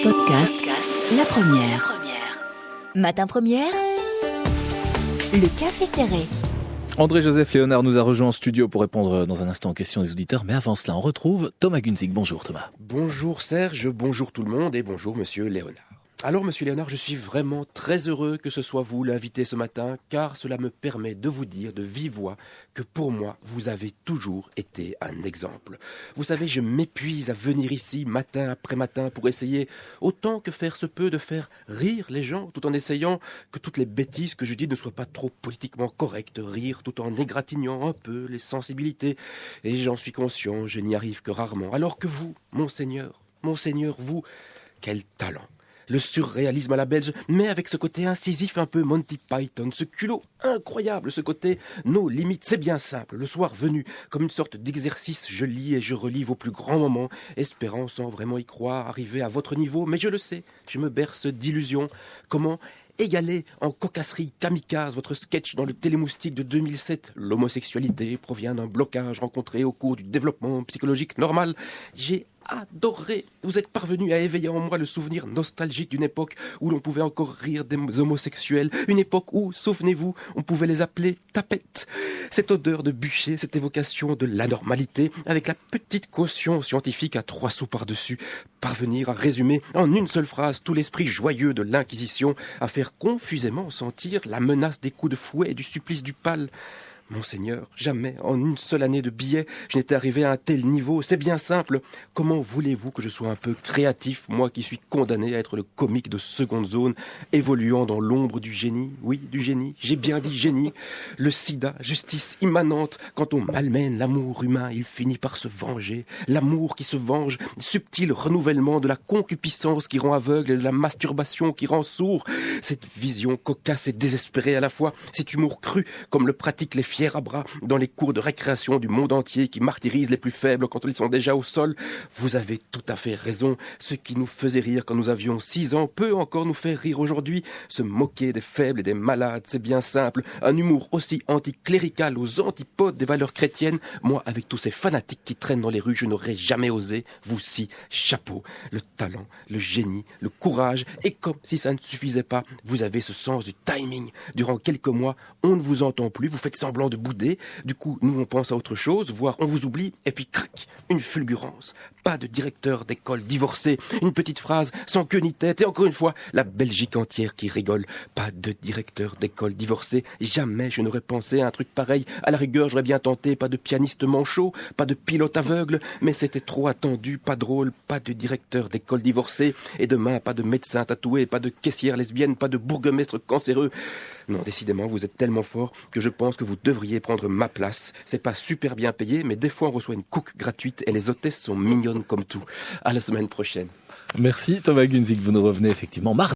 Podcast, la première. Matin première, le café serré. André-Joseph Léonard nous a rejoint en studio pour répondre dans un instant aux questions des auditeurs. Mais avant cela, on retrouve Thomas Gunzig. Bonjour Thomas. Bonjour Serge, bonjour tout le monde et bonjour Monsieur Léonard. Alors Monsieur Léonard, je suis vraiment très heureux que ce soit vous l'invité ce matin, car cela me permet de vous dire de vive voix que pour moi, vous avez toujours été un exemple. Vous savez, je m'épuise à venir ici matin après matin pour essayer, autant que faire se peut, de faire rire les gens, tout en essayant que toutes les bêtises que je dis ne soient pas trop politiquement correctes, rire tout en égratignant un peu les sensibilités. Et j'en suis conscient, je n'y arrive que rarement. Alors que vous, monseigneur, vous, quel talent! Le surréalisme à la belge, mais avec ce côté incisif un peu Monty Python, ce culot incroyable, ce côté nos limites, c'est bien simple. Le soir venu, comme une sorte d'exercice, je lis et je relis vos plus grands moments, espérant sans vraiment y croire arriver à votre niveau, mais je le sais, je me berce d'illusions. Comment égaler en cocasserie kamikaze votre sketch dans le Télémoustique de 2007. L'homosexualité provient d'un blocage rencontré au cours du développement psychologique normal. J'ai adoré. Vous êtes parvenu à éveiller en moi le souvenir nostalgique d'une époque où l'on pouvait encore rire des homosexuels. Une époque où, souvenez-vous, on pouvait les appeler tapettes. Cette odeur de bûcher, cette évocation de l'anormalité, avec la petite caution scientifique à 3 sous par-dessus. Parvenir à résumer en une seule phrase tout l'esprit joyeux de l'Inquisition, à faire confusément sentir la menace des coups de fouet et du supplice du pal. Monseigneur, jamais, en une seule année de billets, je n'étais arrivé à un tel niveau. C'est bien simple. Comment voulez-vous que je sois un peu créatif, moi qui suis condamné à être le comique de seconde zone, évoluant dans l'ombre du génie? Oui, du génie. J'ai bien dit génie. Le sida, justice immanente. Quand on malmène l'amour humain, il finit par se venger. L'amour qui se venge, subtil renouvellement de la concupiscence qui rend aveugle et de la masturbation qui rend sourd. Cette vision cocasse et désespérée à la fois, cet humour cru, comme le pratiquent les fiers à bras dans les cours de récréation du monde entier qui martyrisent les plus faibles quand ils sont déjà au sol. Vous avez tout à fait raison. Ce qui nous faisait rire quand nous avions 6 ans peut encore nous faire rire aujourd'hui. Se moquer des faibles et des malades, c'est bien simple. Un humour aussi anticlérical aux antipodes des valeurs chrétiennes. Moi, avec tous ces fanatiques qui traînent dans les rues, je n'aurais jamais osé. Vous si, chapeau. Le talent, le génie, le courage. Et comme si ça ne suffisait pas, vous avez ce sens du timing. Durant quelques mois, on ne vous entend plus, vous faites semblant de bouder, du coup nous on pense à autre chose, voire on vous oublie, et puis crac, une fulgurance. Pas de directeur d'école divorcé, une petite phrase sans queue ni tête, et encore une fois, la Belgique entière qui rigole. Pas de directeur d'école divorcé, jamais je n'aurais pensé à un truc pareil. À la rigueur, j'aurais bien tenté, pas de pianiste manchot, pas de pilote aveugle, mais c'était trop attendu, pas drôle, pas de directeur d'école divorcé, et demain, pas de médecin tatoué, pas de caissière lesbienne, pas de bourgmestre cancéreux. Non, décidément, vous êtes tellement fort que je pense que vous devriez prendre ma place. C'est pas super bien payé, mais des fois on reçoit une cook gratuite et les hôtesses sont mignonnes comme tout. À la semaine prochaine. Merci Thomas Gunzig. Vous nous revenez effectivement mardi.